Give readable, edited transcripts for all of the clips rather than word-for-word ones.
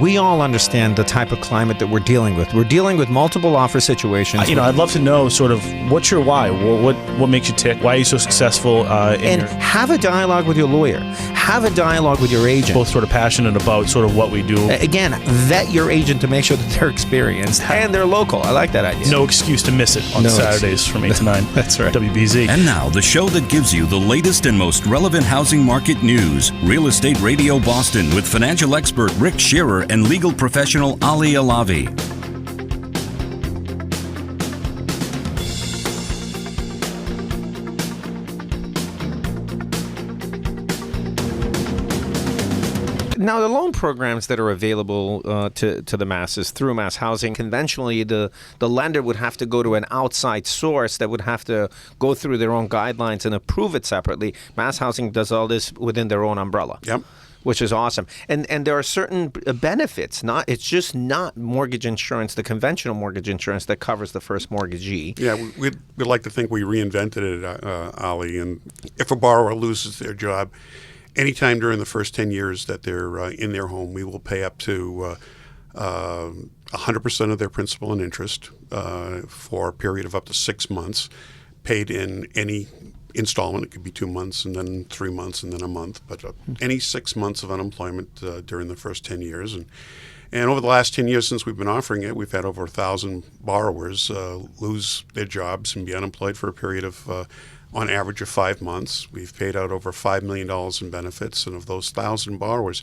We all understand the type of climate that we're dealing with. We're dealing with multiple offer situations. I'd love to know sort of what's your why? What makes you tick? Why are you so successful? Have a dialogue with your lawyer. Have a dialogue with your agent. Both sort of passionate about sort of what we do. Again, vet your agent to make sure that they're experienced and they're local. I like that idea. No excuse to miss it on Saturdays from 8 to 9. That's right. WBZ. And now, the show that gives you the latest and most relevant housing market news. Real Estate Radio Boston with financial expert Rick Shearer and legal professional Ali Alavi. Now, the loan programs that are available to the masses through Mass Housing, conventionally, the lender would have to go to an outside source that would have to go through their own guidelines and approve it separately. Mass Housing does all this within their own umbrella. Yep. Which is awesome. And there are certain benefits. It's just not mortgage insurance, the conventional mortgage insurance that covers the first mortgagee. Yeah, we'd like to think we reinvented it, Ali. And if a borrower loses their job, anytime during the first 10 years that they're in their home, we will pay up to 100% of their principal and interest for a period of up to 6 months, paid in any installment. It could be 2 months and then 3 months and then a month, but any 6 months of unemployment during the first 10 years. And over the last 10 years since we've been offering it, we've had over 1,000 borrowers lose their jobs and be unemployed for a period of on average of 5 months. We've paid out over $5 million in benefits, and of those 1,000 borrowers,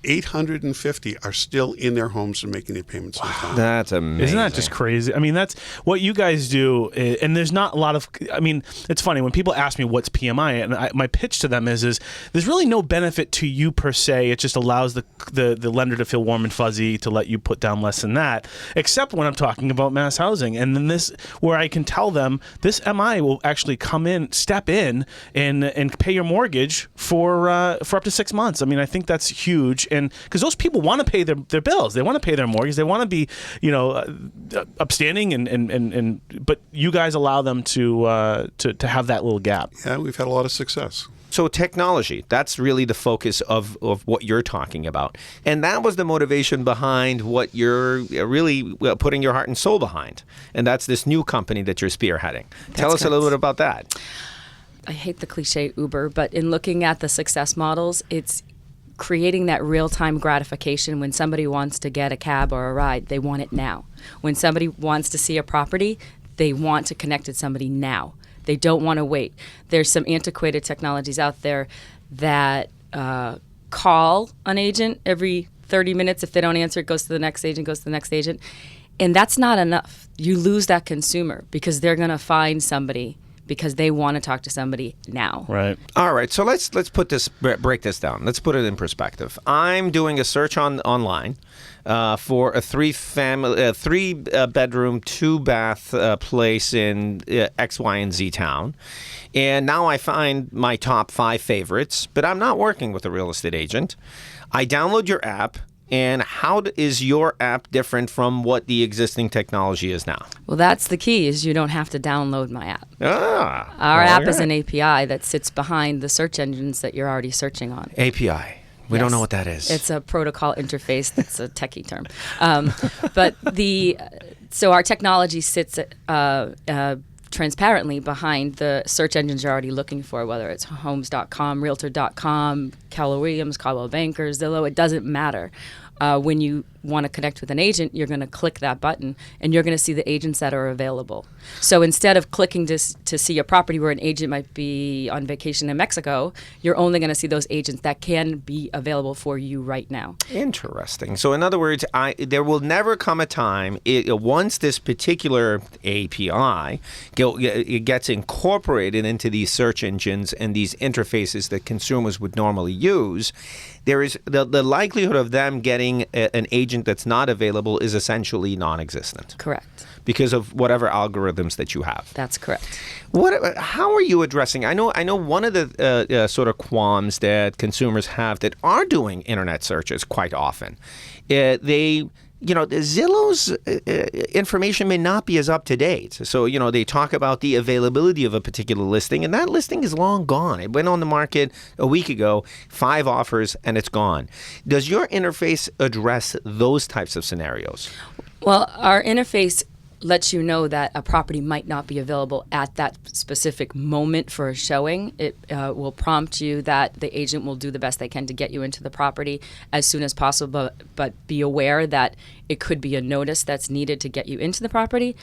850 are still in their homes and making their payments on time. That's amazing. Isn't that just crazy? I mean, that's what you guys do. And there's not a lot of, it's funny when people ask me what's PMI, and my pitch to them is there's really no benefit to you per se. It just allows the lender to feel warm and fuzzy to let you put down less than that, except when I'm talking about Mass Housing. And then this, where I can tell them this MI will actually step in and pay your mortgage for up to 6 months. I mean, I think that's huge. And because those people want to pay their bills, they want to pay their mortgage, they want to be, upstanding, but you guys allow them to have that little gap. Yeah, we've had a lot of success. So technology, that's really the focus of what you're talking about. And that was the motivation behind what you're really putting your heart and soul behind. And that's this new company that you're spearheading. Tell us a little bit about that. I hate the cliche Uber, but in looking at the success models, it's creating that real-time gratification. When somebody wants to get a cab or a ride, they want it now. When somebody wants to see a property, they want to connect with somebody now. They don't want to wait. There's some antiquated technologies out there that call an agent every 30 minutes. If they don't answer, it goes to the next agent, goes to the next agent. And that's not enough. You lose that consumer because they're going to find somebody because they want to talk to somebody now. Right. All right. So let's break this down. Let's put it in perspective. I'm doing a search online for a three bedroom, 2-bath place in X, Y, and Z town. And now I find my top 5 favorites, but I'm not working with a real estate agent. I download your app. And how is your app different from what the existing technology is now? Well, that's the key, is you don't have to download my app. Our app is an API that sits behind the search engines that you're already searching on. API. We don't know what that is. It's a protocol interface. That's a techie term. So our technology sits transparently behind the search engines you're already looking for, whether it's homes.com, realtor.com, Keller Williams, Coldwell Banker, Zillow, it doesn't matter. When you want to connect with an agent, you're going to click that button and you're going to see the agents that are available. So instead of clicking to see a property where an agent might be on vacation in Mexico, you're only going to see those agents that can be available for you right now. Interesting. So in other words, there will never come a time, once this particular API it gets incorporated into these search engines and these interfaces that consumers would normally use, there is the likelihood of them getting an agent that's not available is essentially non-existent. Correct. Because of whatever algorithms that you have. That's correct. How are you addressing? I know one of the sort of qualms that consumers have that are doing internet searches quite often. They the Zillow's information may not be as up to date. So, they talk about the availability of a particular listing, and that listing is long gone. It went on the market a week ago, 5 offers, and it's gone. Does your interface address those types of scenarios? Well, our interface lets you know that a property might not be available at that specific moment for a showing. It will prompt you that the agent will do the best they can to get you into the property as soon as possible, but be aware that it could be a notice that's needed to get you into the property.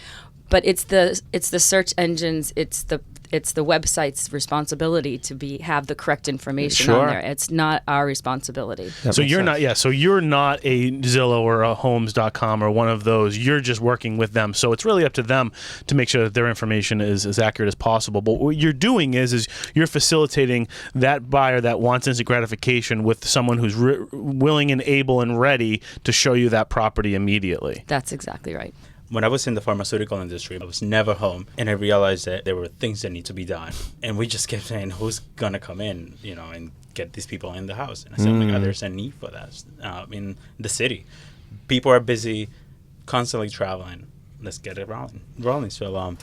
But it's the search engines, it's the website's responsibility to have the correct information on there. It's not our responsibility. So you're not a Zillow or a Homes.com or one of those. You're just working with them. So it's really up to them to make sure that their information is as accurate as possible. But what you're doing is you're facilitating that buyer that wants instant gratification with someone who's willing and able and ready to show you that property immediately. That's exactly right. When I was in the pharmaceutical industry, I was never home, and I realized that there were things that need to be done. And we just kept saying, who's going to come in, and get these people in the house? And I said, oh my God, there's a need for that in the city. People are busy, constantly traveling. Let's get it rolling. So,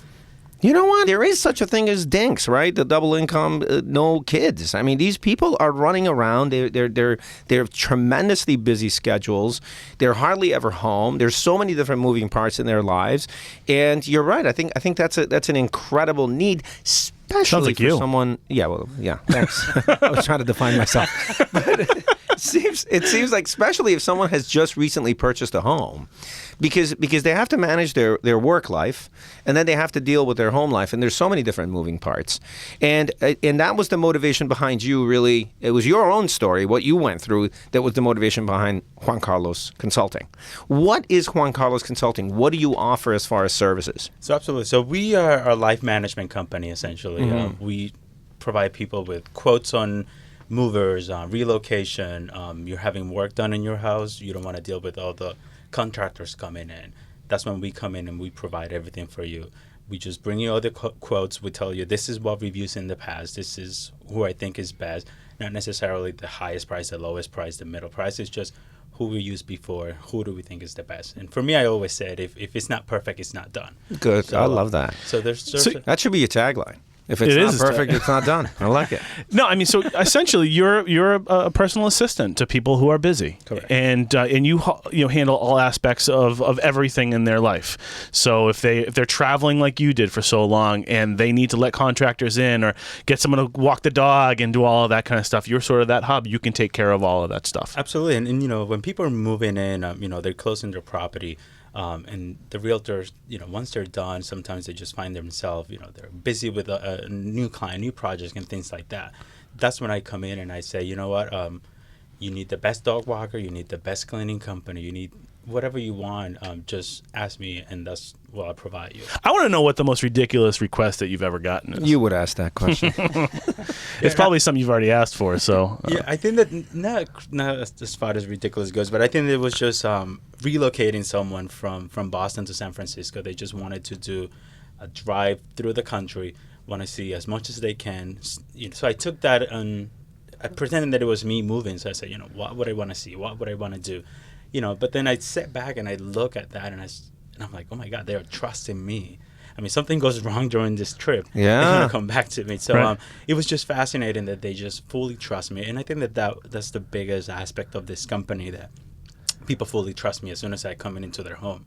you know what? There is such a thing as dinks, right? The double income, no kids. I mean, these people are running around. They're tremendously busy schedules. They're hardly ever home. There's so many different moving parts in their lives, and you're right. I think that's an incredible need, especially for someone. Yeah, well, yeah. Thanks. I was trying to define myself. But it seems like, especially if someone has just recently purchased a home, because they have to manage their work life, and then they have to deal with their home life, and there's so many different moving parts. And that was the motivation behind you, really. It was your own story, what you went through, that was the motivation behind Juan Carlos Consulting. What is Juan Carlos Consulting? What do you offer as far as services? So absolutely. So we are a life management company, essentially. We provide people with quotes on movers, relocation. You're having work done in your house. You don't want to deal with all the contractors coming in. That's when we come in and we provide everything for you. We just bring you all the quotes. We tell you, this is what we've used in the past. This is who I think is best. Not necessarily the highest price, the lowest price, the middle price. It's just who we used before. Who do we think is the best? And for me, I always said, if it's not perfect, it's not done. Good. So, I love that. So that should be your tagline. If it's not perfect, it's not done. I like it. No, I mean, so essentially, you're a personal assistant to people who are busy. Correct. And you handle all aspects of everything in their life. So if they're traveling like you did for so long, and they need to let contractors in or get someone to walk the dog and do all of that kind of stuff, you're sort of that hub. You can take care of all of that stuff. Absolutely. And when people are moving in, they're closing their property. And the realtors, once they're done, sometimes they just find themselves, they're busy with a new client, new projects, and things like that. That's when I come in and I say, you know what, you need the best dog walker, you need the best cleaning company, you need whatever you want, just ask me, and that's what I'll provide you. I want to know what the most ridiculous request that you've ever gotten is. You would ask that question. It's probably something you've already asked for. So yeah, I think that not as far as ridiculous goes, but I think it was just relocating someone from Boston to San Francisco. They just wanted to do a drive through the country, want to see as much as they can. So I took that and I pretended that it was me moving. So I said, what would I want to see? What would I want to do? But then I sit back and I look at that and I'm like, oh my God, they're trusting me. I mean, something goes wrong during this trip. Yeah. They're going to come back to me. So right. It was just fascinating that they just fully trust me. And I think that's the biggest aspect of this company, that people fully trust me as soon as I come into their home.